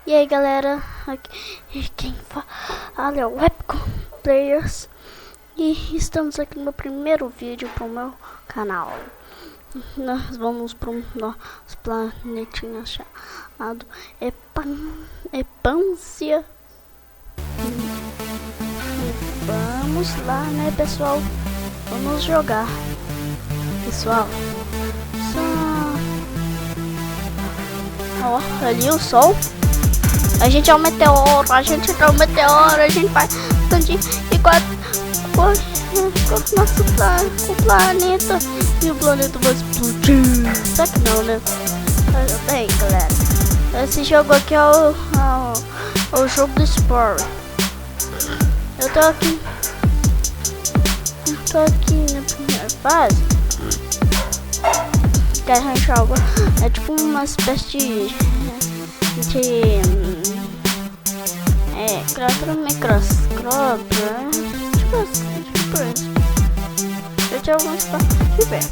E aí galera, aqui quem fala é o Webcom Players e estamos aqui no meu primeiro vídeo pro meu canal. Nós vamos para um nosso planetinha chamado Epância. Vamos lá, né pessoal? Vamos jogar, pessoal. Ó, ali o sol. A gente é um meteoro, a gente vai expandir e com o nosso planeta. E o planeta vai explodir. Só que não, né? Bem, galera, esse jogo aqui é o jogo do Spore. Eu tô aqui na primeira fase. Que a gente joga é tipo uma espécie de criatura microscópio, tipo isso. Eu tinha alguns de ver.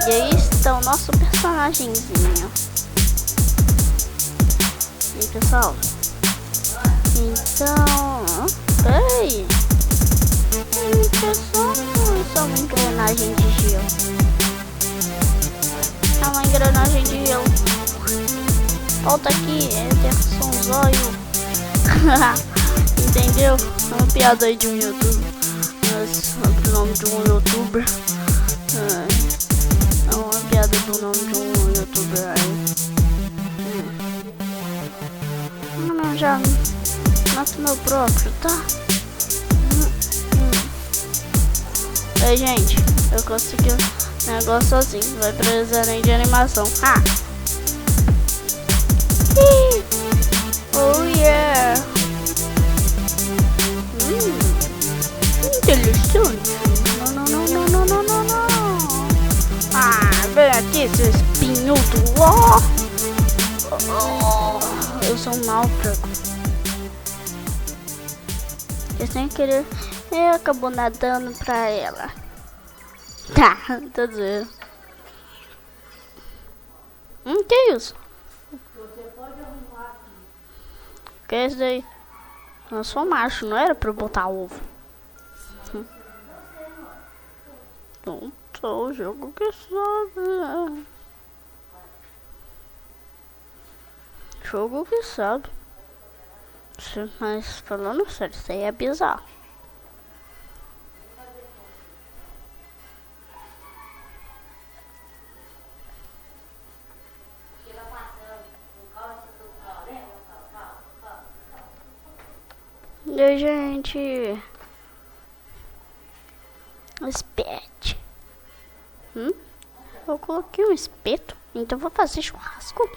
E aí está o nosso personagemzinho. E aí, pessoal, então, peraí, só uma engrenagem de gelo. É uma engrenagem de gelo. Volta aqui, tem um zóio. Entendeu? É uma piada aí de um youtuber. O nome de um youtuber. É uma piada do nome de um youtuber aí. Não, já mato meu próprio, tá? Ei, gente, eu consegui um negócio sozinho. Vai precisar nem de animação. Oh yeah! Interessante. Não. Vem aqui, seu espinhudo. Eu sou um náufrago. E sem querer, ele acabou nadando pra ela. Tá dizendo. Que é isso? Que é isso daí? Eu sou macho, não era pra eu botar ovo. Não sou o jogo que sabe. Jogo que sabe. Mas falando sério, isso aí é bizarro. E aí, gente, o espeto. Eu coloquei um espeto, então vou fazer churrasco.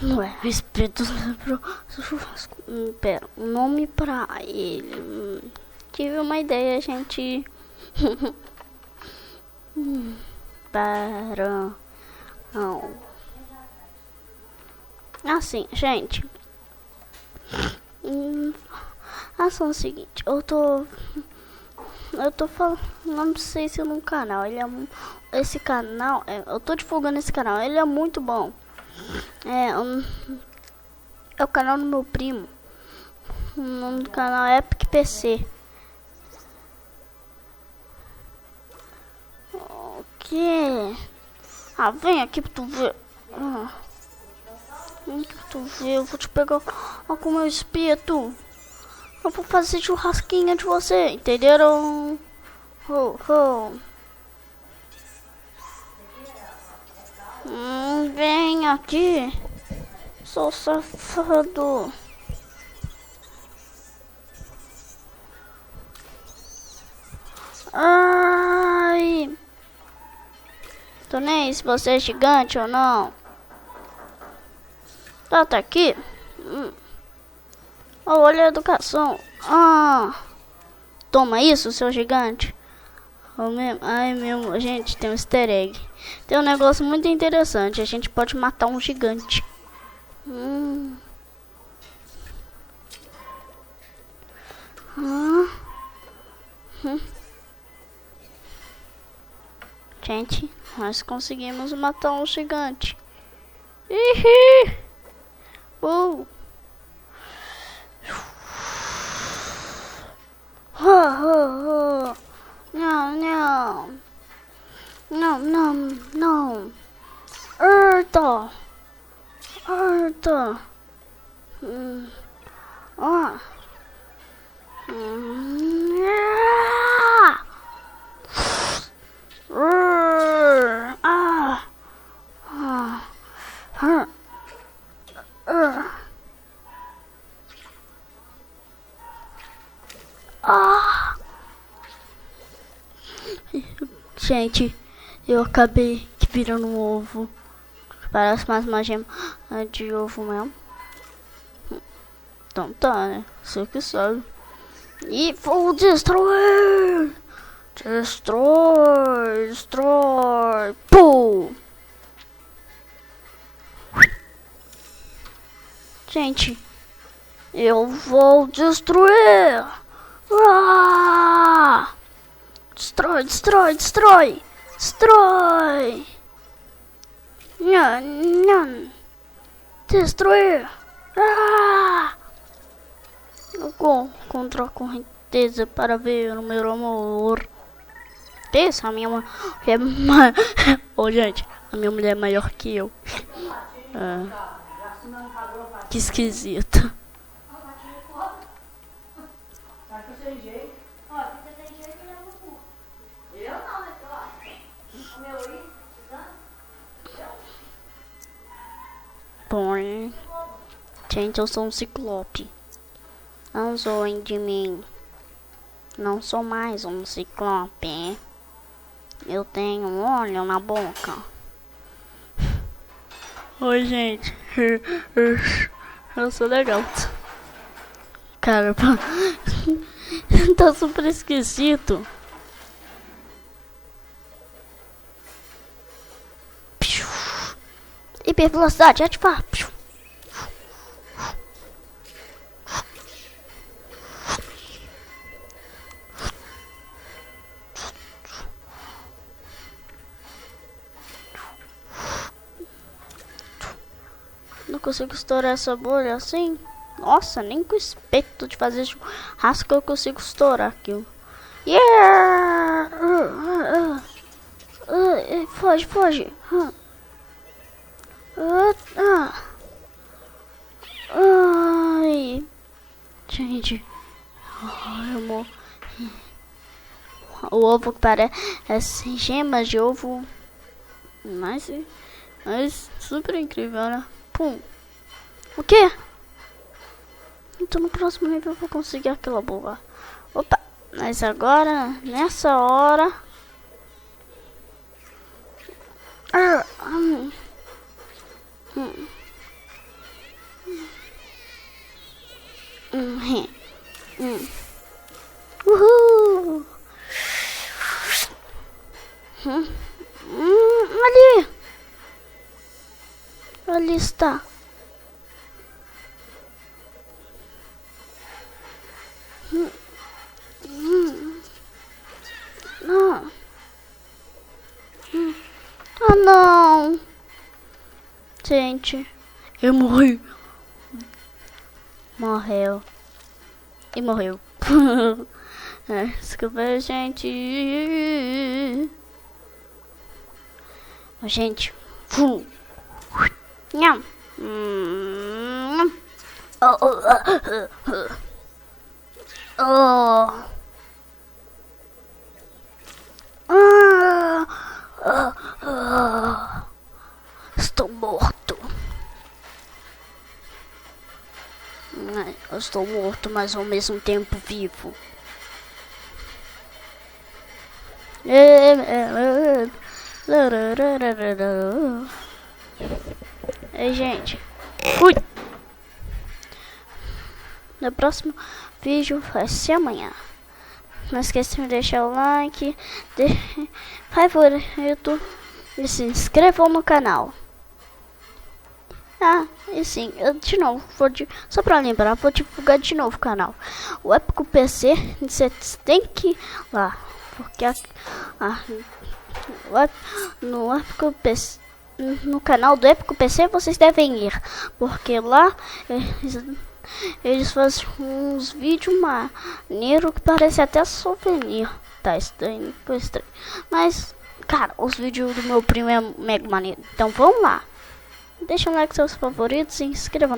Não é, o espeto pro churrasco. Pera, um nome pra ele. Tive uma ideia, gente. Para não. Assim, gente. Ação é o seguinte, eu tô falando, não sei se no canal, esse canal, eu tô divulgando esse canal, ele é muito bom. É o canal do meu primo. O nome do canal é Epic PC. O que? Vem aqui pra tu ver. Vem aqui pra tu ver, eu vou te pegar com o meu espeto. Eu vou fazer churrasquinha de você, entenderam? Vem aqui, sou safado. Ai, tô nem aí se você é gigante ou não. Tá aqui. Olha a educação. Toma isso, seu gigante. Ai, meu, gente, tem um easter egg. Tem um negócio muito interessante. A gente pode matar um gigante. Gente, nós conseguimos matar um gigante. Ih! Não, não. Não, não, não. Eita. Eita. Ah. Gente, eu acabei virando um ovo. Parece mais uma gema de ovo mesmo. Então tá, né? Você que sabe. E vou destruir! Destrói! Pum! Gente, eu vou destruir! Ah! Destrói! Não! Destruir! Ah! Contra a correnteza para ver o meu amor. Essa a minha mulher é maior. Ô, gente, a minha mulher é maior que eu. Que esquisito. Bom, gente, eu sou um ciclope. Não zoem de mim. Não sou mais um ciclope. Eu tenho um olho na boca. Oi, gente. Eu sou legal. Caramba. Tá super esquisito. Hipervelocidade, ativar. Não consigo estourar essa bolha assim. Nossa, nem com o espeto de fazer churrasco eu consigo estourar aquilo. Yeah! Foge. Ai. Gente. Eu morri. O ovo que parece gemas de ovo. Mas super incrível, né? Pum. O quê? Então no próximo nível eu vou conseguir aquela boa. Opa. Mas agora, nessa hora... Uhul! Ali está. Não. Ah, não. Gente, eu morri. Morreu. E morreu. Desculpa, gente. Gente. Nham. Estou morto. Eu estou morto, mas ao mesmo tempo vivo. Ei, gente. Fui. No próximo vídeo vai ser amanhã. Não esqueça de deixar o like, favorito e se inscrevam no canal. E sim, eu de novo, só pra lembrar, vou divulgar de novo o canal. O Épico PC, você tem que ir lá, porque no Épico PC, no canal do Épico PC vocês devem ir, porque lá eles fazem uns vídeos maneiros que parece até souvenir. Tá estranho, mas cara, os vídeos do meu primo é mega maneiro. Então vamos lá, deixa um like, seus favoritos e se inscreva.